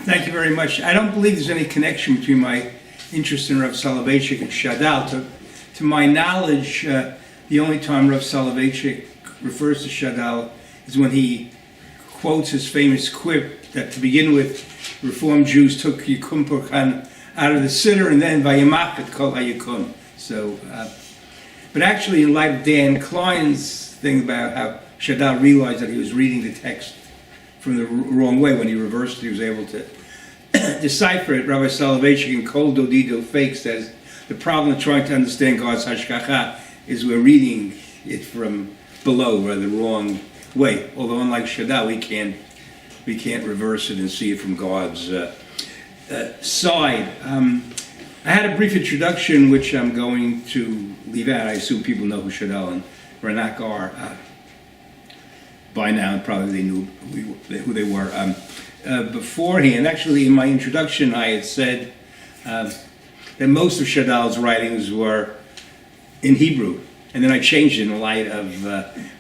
Thank you very much. I don't believe there's any connection between my interest in Rav Soloveitchik and Shadal. To my knowledge, the only time Rav Soloveitchik refers to Shadal is when he quotes his famous quip that, to begin with, Reformed Jews took Yikum Purkan out of the Siddur and then Vayimachet Kol HaYikun. So, but actually, in light of Dan Klein's thing about how Shadal realized that he was reading the text from the wrong way, when he reversed it, he was able to decipher it. Rabbi Soloveitchik in Kol Dodido Fake says the problem of trying to understand God's Hashgacha is we're reading it from below, or the wrong way. Although, unlike Shadal, we can't reverse it and see it from God's side. I had a brief introduction, which I'm going to leave out. I assume people know who Shadal and Ranak are by now, and probably they knew who they were beforehand. Actually, in my introduction, I had said that most of Shadal's writings were in Hebrew, and then I changed it in light of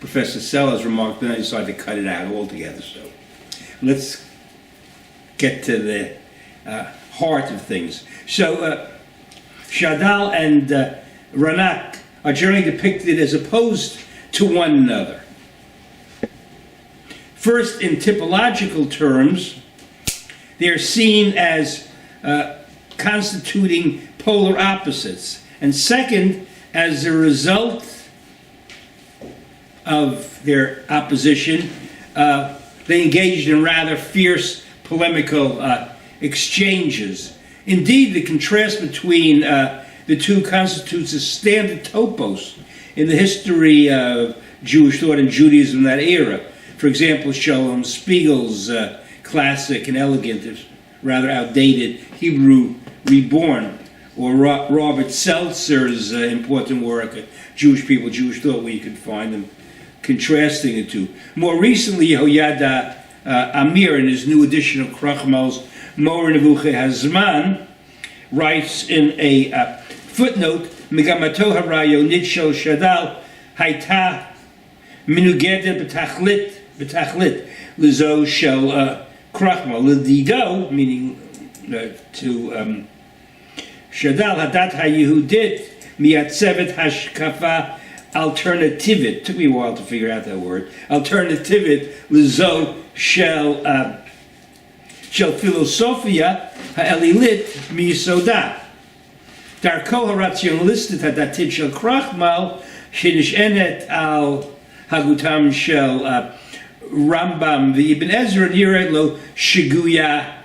Professor Seller's remark. Then I decided to cut it out altogether. So let's get to the heart of things. So Shadal and Ranak are generally depicted as opposed to one another. First, in typological terms, they're seen as constituting polar opposites. And second, as a result of their opposition, they engaged in rather fierce polemical exchanges. Indeed, the contrast between the two constitutes a standard topos in the history of Jewish thought and Judaism in that era. For example, Shalom Spiegel's classic and elegant, if rather outdated, Hebrew Reborn, or Robert Seltzer's important work, Jewish People, Jewish Thought, where you could find them contrasting the two. More recently, Yehoyada Amir, in his new edition of Krochmal's Mor Nevuche Hazman, writes in a footnote, Megamato harayonit shel Shadal hayta menugedet b'tachlit lizo shel Krochmal l'dido, meaning to Shadal hadat hayehudit miyatzevet hashkafa alternativit. Took me a while to figure out that word. Alternativit lizo shel philosophia ha'elilit miyisoda. Darko harationalistit hadatid shel Krochmal shenish'enet al hagutam shel Rambam v'Ibn Ezra niret lo shiguya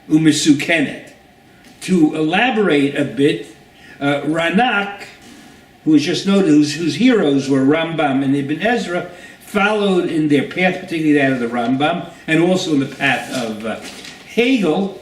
u'mesukenet. To elaborate a bit, Ranak, who was just noted, whose heroes were Rambam and Ibn Ezra, followed in their path, particularly that of the Rambam, and also in the path of Hegel,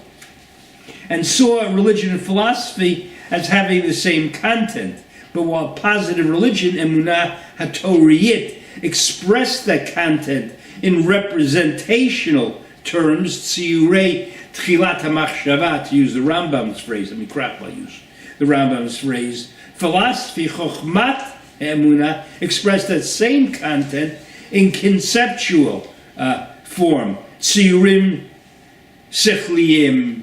and saw religion and philosophy as having the same content. But while positive religion, Emunah HaToriyit, expressed that content in representational terms, Tziyurei Tchilat HaMachshava, to use the Rambam's phrase, Krochmal used the Rambam's phrase, philosophy, Chochmat Emunah, expressed that same content in conceptual form, Tziyurim Sechliyim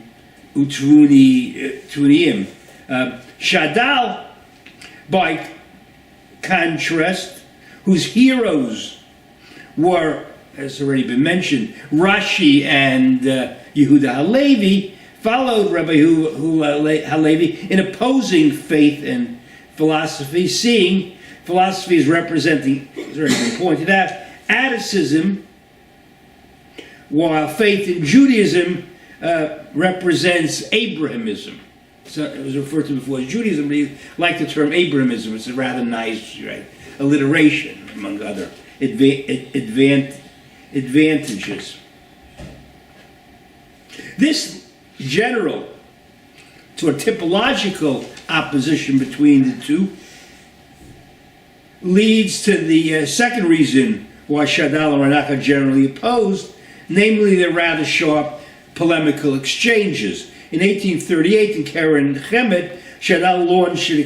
Utvuniyim. Shadal, by contrast, whose heroes were, as already been mentioned, Rashi and Yehuda Halevi, followed Rabbi Halevi in opposing faith and philosophy, seeing philosophy as representing, as already been pointed out, Atticism, while faith in Judaism represents Abrahamism. So it was referred to before as Judaism, but he liked the term Abrahamism. It's a rather nice, right, alliteration, among other advantages. This general to a typological opposition between the two leads to the second reason why Shadal and Ranak are generally opposed, namely their rather sharp polemical exchanges. In 1838, in Keren Chemet, Shadal launched an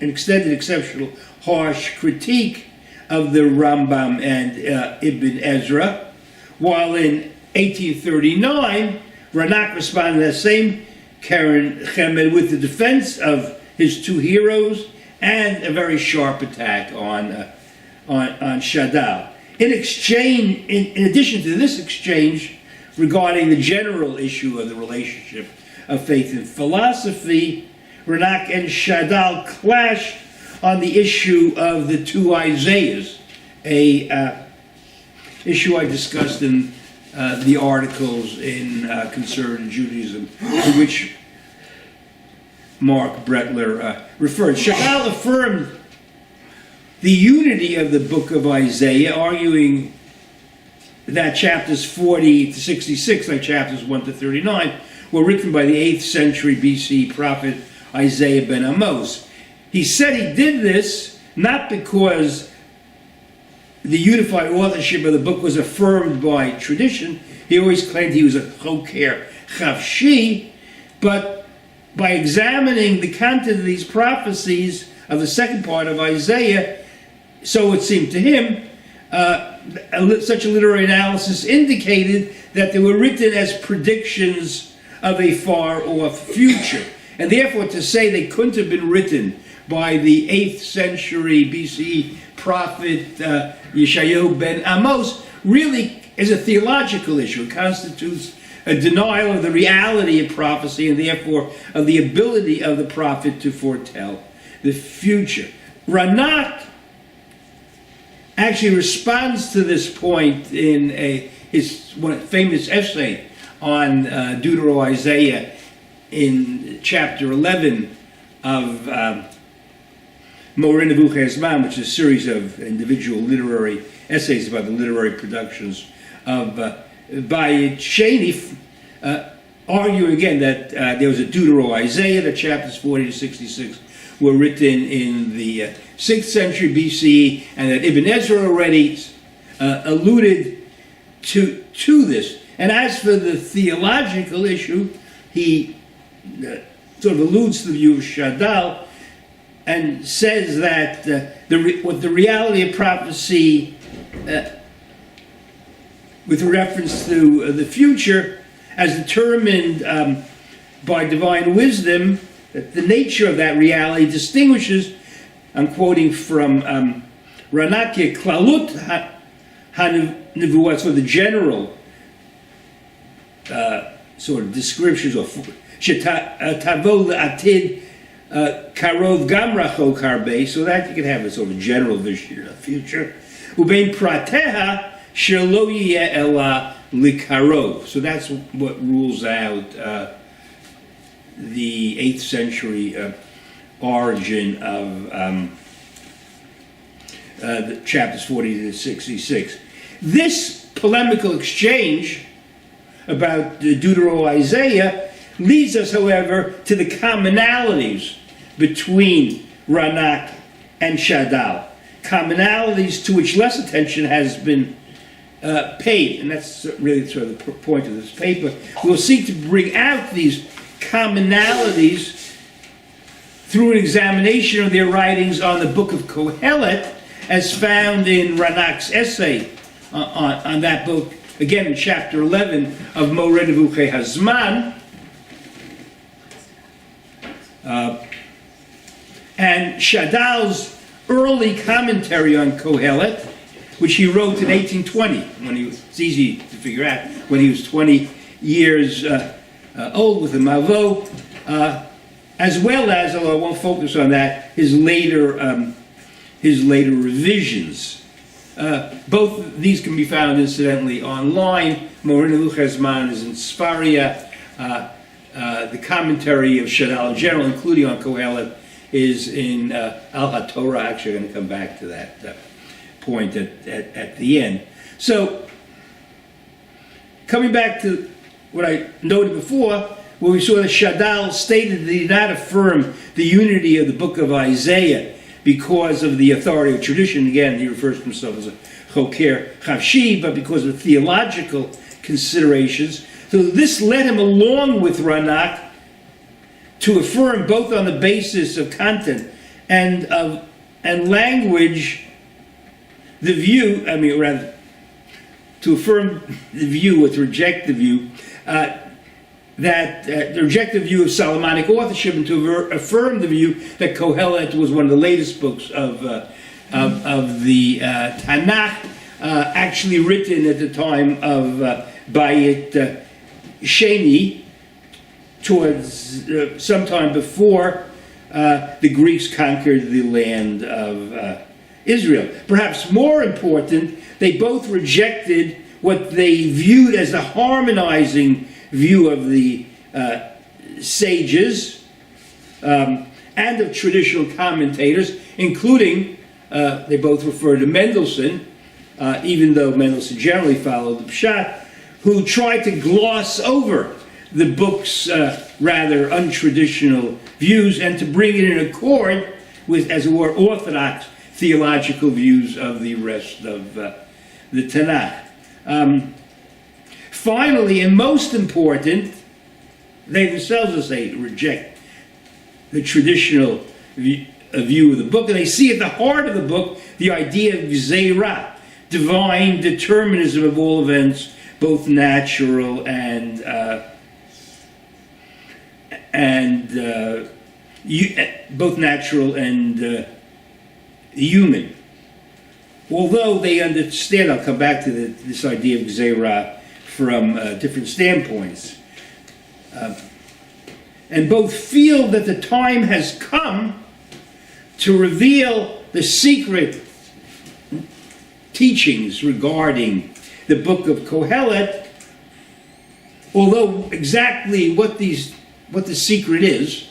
extended, exceptional, harsh critique of the Rambam and Ibn Ezra, while in 1839, Ranak responded that same Keren Chemed with the defense of his two heroes and a very sharp attack on Shadal. In addition to this exchange regarding the general issue of the relationship of faith and philosophy, Ranak and Shadal clashed on the issue of the two Isaiahs, a issue I discussed in the articles in Conservative Judaism, to which Mark Bretler referred. Shadal affirmed the unity of the book of Isaiah, arguing that chapters 40 to 66, like chapters 1 to 39, were written by the 8th century BC prophet Isaiah ben Amos. He said he did this not because the unified authorship of the book was affirmed by tradition. He always claimed he was a choker chavshi, but by examining the content of these prophecies of the second part of Isaiah, so it seemed to him, such a literary analysis indicated that they were written as predictions of a far-off future. And therefore, to say they couldn't have been written by the 8th century BCE prophet Yeshayahu ben Amos really is a theological issue. It constitutes a denial of the reality of prophecy and therefore of the ability of the prophet to foretell the future. Ranak actually responds to this point in his famous essay on Deutero-Isaiah in chapter 11 of Moreh Nebuchadnezzar, which is a series of individual literary essays about the literary productions of Bayit arguing again that there was a Deutero-Isaiah, that chapters 40 to 66 were written in the 6th century BCE, and that Ibn Ezra already alluded to this. And as for the theological issue, he sort of alludes to the view of Shadal and says that what the reality of prophecy with reference to the future as determined by divine wisdom, that the nature of that reality distinguishes, I'm quoting from Ranak, Klalut HaNevuah, so the general sort of descriptions of Shetavo Le'atid Karov Gamra Chokarbe, so that you can have a sort of general vision of the future. Ubein Prateha Shelo Yeh Ela Likarov. So that's what rules out the 8th century origin of the chapters 40 to 66. This polemical exchange about the Deutero-Isaiah leads us, however, to the commonalities between Ranak and Shadal. Commonalities to which less attention has been paid, and that's really sort of the point of this paper. We'll seek to bring out these commonalities through an examination of their writings on the book of Koheleth, as found in Ranak's essay on that book, again in chapter 11 of Moreh Nebuchadnezzar, and Shadal's early commentary on Koheleth, which he wrote in 1820, when he was, it's easy to figure out, when he was 20 years old with a Mavo, as well as, although I won't focus on that, his later revisions. Both of these can be found, incidentally, online. Moreh Nebuchadnezzar is in Sfaria. The commentary of Shadal in general, including on Koheleth, is in Al HaTorah. Actually, I'm going to come back to that point at the end. So, coming back to what I noted before, where we saw that Shadal stated that he did not affirm the unity of the book of Isaiah because of the authority of tradition. Again, he refers to himself as a choker chavshi, but because of theological considerations. So this led him, along with Ranak, to affirm both on the basis of content and language the view, to affirm the view or to reject the view that to reject the view of Solomonic authorship and to affirm the view that Koheleth was one of the latest books of the Tanakh, actually written at the time of Bayit Sheni, towards sometime before the Greeks conquered the land of Israel. Perhaps more important, they both rejected what they viewed as the harmonizing view of the sages and of traditional commentators, including, they both refer to Mendelssohn, even though Mendelssohn generally followed the Peshat, who tried to gloss over the book's rather untraditional views and to bring it in accord with, as it were, orthodox theological views of the rest of the Tanakh. Finally, and most important, they themselves, as they reject the traditional view of the book, and they see at the heart of the book the idea of Gzeirah, divine determinism of all events, both natural and human. Although they understand, I'll come back to this idea of Gzeirah from different standpoints, and both feel that the time has come to reveal the secret teachings regarding the book of Koheleth, although exactly what the secret is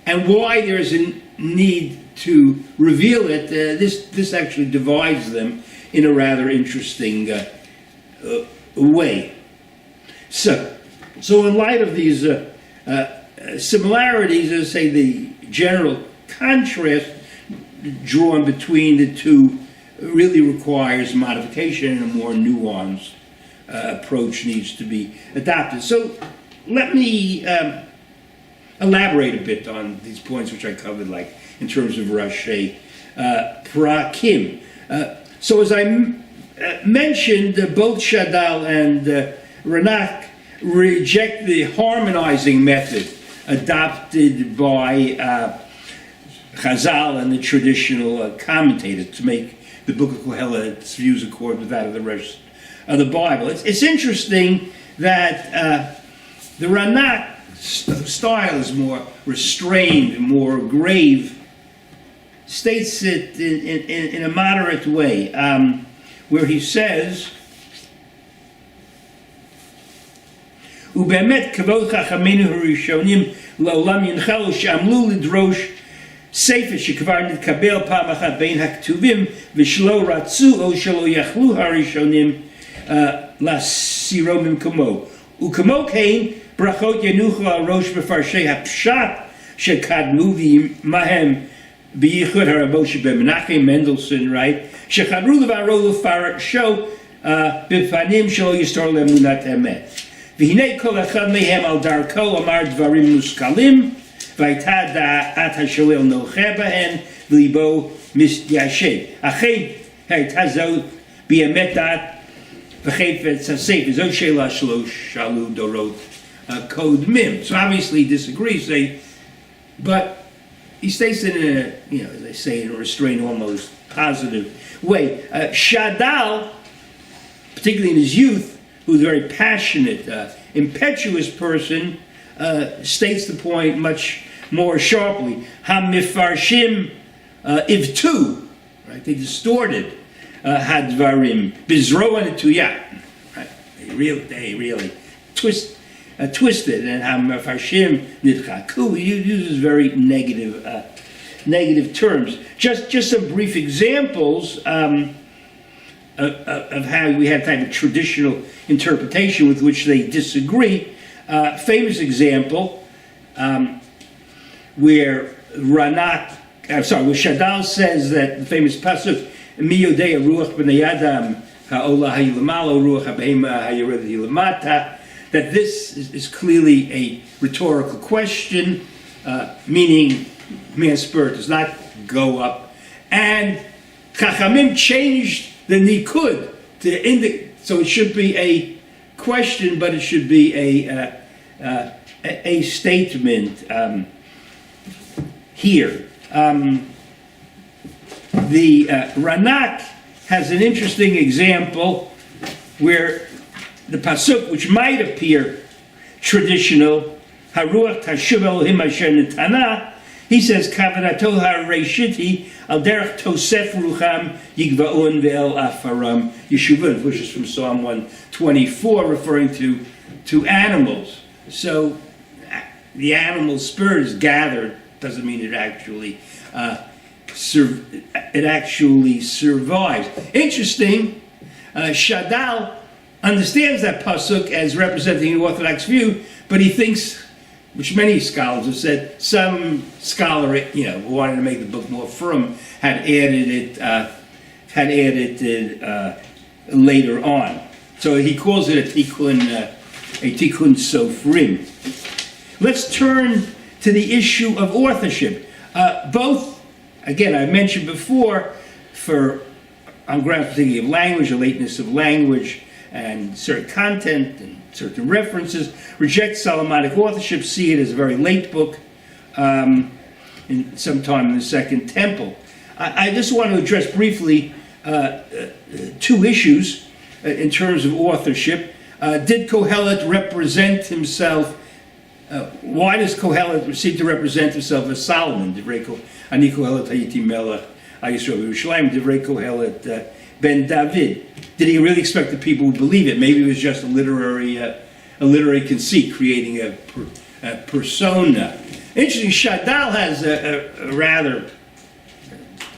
and why there is a need to reveal it, this actually divides them in a rather interesting way. So in light of these similarities, as I say, the general contrast drawn between the two really requires modification, and a more nuanced approach needs to be adopted. So let me elaborate a bit on these points which I covered, like in terms of Rashi Prakim. So as I mentioned, both Shadal and Ranak reject the harmonizing method adopted by Chazal and the traditional commentators to make the book of Koheleth's views accord with that of the rest of the Bible. It's interesting that the Ranak style is more restrained, more grave, states it in a moderate way, where he says, ובאמת כבוד חכמינו הראשונים לעולם ינחלו שעמלו לדרוש ספר שכבר נתקבל פעם אחת בין הכתובים ושלא רצו או שלא יכלו הראשונים להסירו ממקומו. וכמו כן ברכות ינוחו על ראש מפרשי הפשט שקדמו ועמהם בייחוד הרבו שבמנחם מנדלסון, שחדרו לברו לפרשו בפנים שלא יסתור לאמונת אמת. והנה כל אחד מהם על דרכו אמר דברים מושכלים, והייתה דעת השואל נוחה בהן, וליבו מתיישב. אכן הייתה זו באמת דעת וחפץ הספר. זו שאלה שלא שאלו דורות קודמים. So obviously he disagrees, but he states it in a, as I say, in a restrained, almost positive way. Shadal, particularly in his youth, who's a very passionate, impetuous person, states the point much more sharply. Ha-mifarshim ivtu, right? They distorted hadvarim bizroa netuyah, right? They really twisted, and ha-mifarshim nidchaku. He uses very negative terms. Just some brief examples of how we have kind of traditional interpretation with which they disagree. Famous example where Shadal says that the famous pasuk Mi yodei ruach b'nei adam ha'olah ha'ilamalo ruach ha'behema ha'ired hilamata, that this is clearly a rhetorical question, meaning man's spirit does not go up, and Chachamim changed the nikud to indicate, so it should be a question, but it should be a a statement here. The Ranak has an interesting example where the pasuk, which might appear traditional, Haruach Tashuv Elohim Asher Netana, he says, Kavanato HaReishiti Al Derech Tosef Rucham Yigvaon Ve'el Afaram Yeshuvah, which is from Psalm 124, referring to animals. So the animal spirit is gathered, doesn't mean it actually survives. Interesting, Shadal understands that pasuk as representing the Orthodox view, but he thinks, which many scholars have said, some scholar, who wanted to make the book more firm, had added it later on. So he calls it a tikkun sofrim. Let's turn to the issue of authorship. Both, again, I mentioned before, on grounds thinking of language, the lateness of language, and certain content and certain references, reject Solomonic authorship, see it as a very late book, sometime in the Second Temple. I just want to address briefly two issues in terms of authorship. Did Koheleth represent himself? Why does Koheleth seem to represent himself as Solomon? Ani Koheleth hayiti melech Yisrael Yerushalayim, Divrei Koheleth ben David. Did he really expect that people would believe it? Maybe it was just a literary conceit, creating a persona. Interesting, Shadal has a rather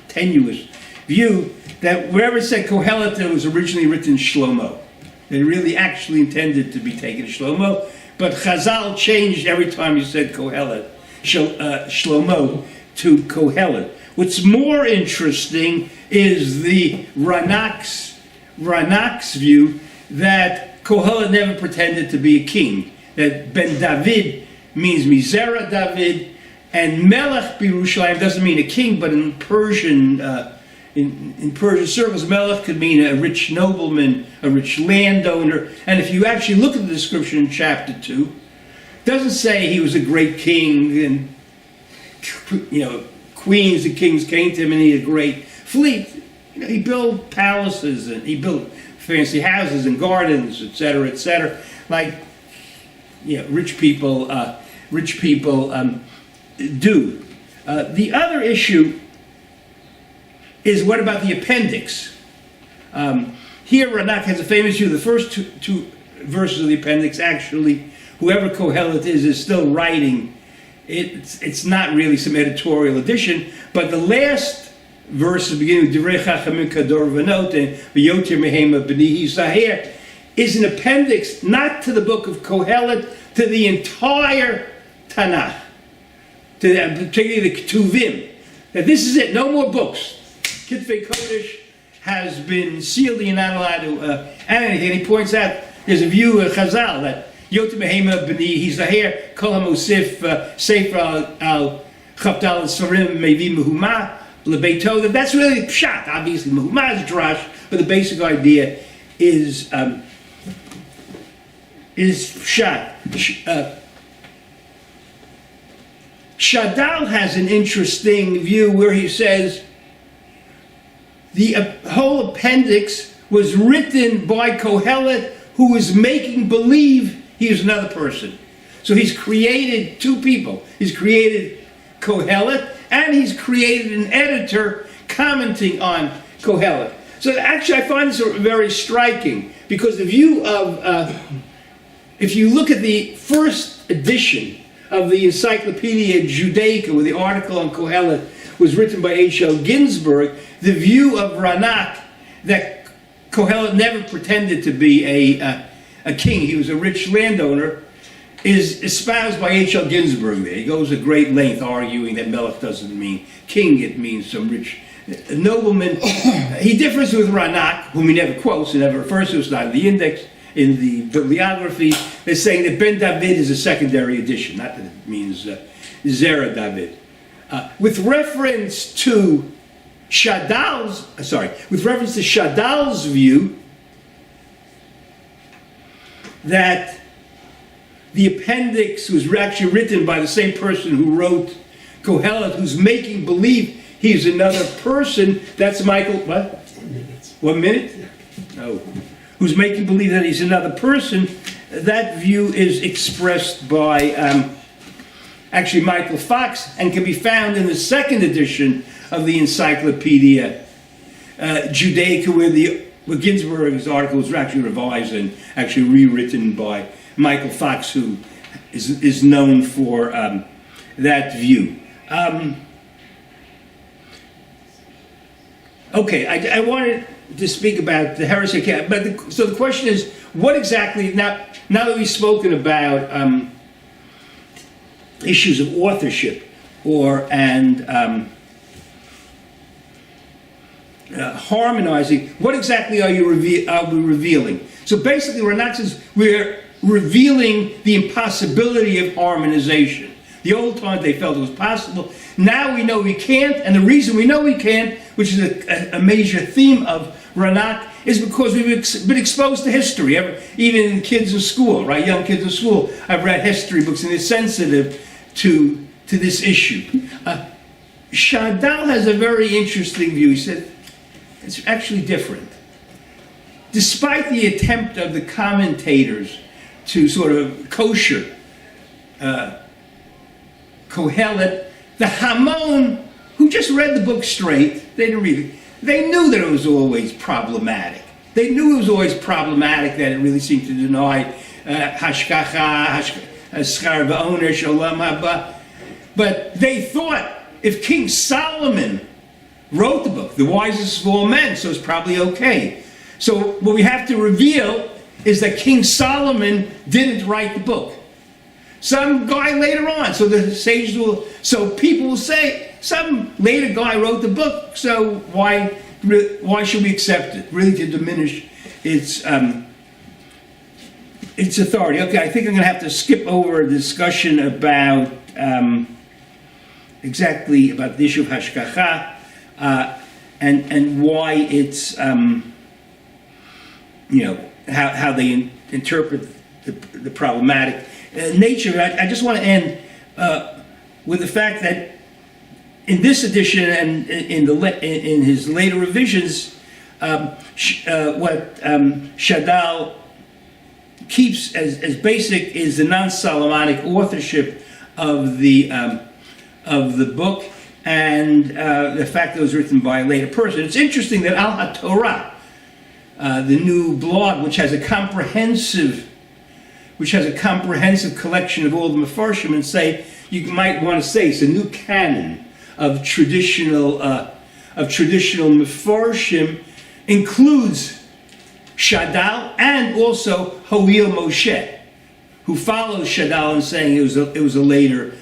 tenuous view that wherever it said Koheleth, it was originally written Shlomo. They really actually intended to be taken to Shlomo, but Chazal changed every time you said Koheleth, Shlomo to Koheleth. What's more interesting is the Ranak's view that Koheleth never pretended to be a king, that Ben David means Mizera David, and Melech B'Yerushalayim doesn't mean a king, but in Persian circles, Melech could mean a rich nobleman, a rich landowner. And if you actually look at the description in chapter 2, it doesn't say he was a great king and queens and kings came to him and he had a great fleet. He built palaces and he built fancy houses and gardens, etc., etc., like rich people do. The other issue is, what about the appendix? Here Ranak has a famous view. The first two verses of the appendix, actually, whoever Koheleth is still writing. It's not really some editorial addition, but the last verse, beginning with Divrei Chachamim Kador V'not and V'yotir Mehema B'nihi Zahir, is an appendix not to the book of Koheleth, to the entire Tanakh, particularly the Ketuvim. That this is it, no more books. Kitvei Kodesh has been sealed, you're not allowed to add anything. And he points out there's a view of Chazal that Yotim Behema B'ni Hizahir Kol HaMosif Sefer Al Chapdal Sarim Mevi Mehuma Lebeito. That's really Peshat. Obviously, Mehuma is Drash, but the basic idea is Peshat. Shadal has an interesting view where he says the whole appendix was written by Koheleth, who is making believe he is another person. So he's created two people. He's created Koheleth, and he's created an editor commenting on Koheleth. So actually I find this very striking, because the view of, if you look at the first edition of the Encyclopedia Judaica, where the article on Koheleth was written by H.L. Ginsburg, the view of Ranak that Koheleth never pretended to be a king, he was a rich landowner, is espoused by H.L. Ginsburg there. He goes a great length arguing that Melech doesn't mean king, it means some rich nobleman. He differs with Ranak, whom he never quotes, he never refers to, it's not in the index, in the bibliography. They're saying that Ben David is a secondary edition, not that it means Zera David. With reference to Shadal's view that the appendix was actually written by the same person who wrote Koheleth, who's making believe he's another person. That's Michael, what? 10 minutes. 1 minute? No. Who's making believe that he's another person. That view is expressed by actually Michael Fox and can be found in the second edition of the Encyclopedia Judaica, where Ginsburg's articles were actually revised and actually rewritten by Michael Fox, who is known for that view. Okay, I wanted to speak about the heresy, but so the question is, what exactly, now that we've spoken about issues of authorship and harmonizing, what exactly are we revealing? So basically, Ranak says we're revealing the impossibility of harmonization. The old times they felt it was possible. Now we know we can't, and the reason we know we can't, which is a major theme of Ranak, is because we've been exposed to history. Even kids in school, right? Young kids in school, I've read history books, and they're sensitive to this issue. Shadal has a very interesting view. He said it's actually different. Despite the attempt of the commentators to sort of kosher Koheleth, the Hamon, who just read the book straight, they didn't read it, they knew that it was always problematic. They knew it was always problematic that it really seemed to deny hashgacha, schar v'onesh, olam haba. But they thought if King Solomon wrote the book, the wisest of all men, so it's probably okay. So what we have to reveal is that King Solomon didn't write the book. Some guy later on, so the sages will, so people will say, some later guy wrote the book, so why should we accept it? Really to diminish its authority. Okay, I think I'm going to have to skip over a discussion about exactly about the issue of hashgacha and why it's how they interpret the problematic nature. I just want to end with the fact that in this edition and in his later revisions, what Shadal keeps as basic is the non-Solomonic authorship of the book and the fact that it was written by a later person. It's interesting that Al HaTorah, the new blog, which has a comprehensive collection of all the Mefarshim, and say, you might want to say it's a new canon of traditional Mefarshim, includes Shadal and also Ho'il Moshe, who follows Shadal in saying it was a later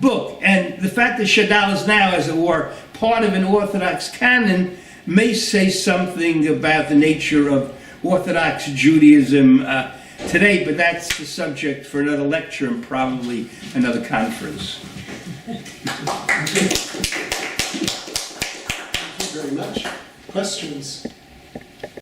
book. And the fact that Shadal is now, as it were, part of an Orthodox canon may say something about the nature of Orthodox Judaism today, but that's the subject for another lecture and probably another conference. Thank you very much. Questions?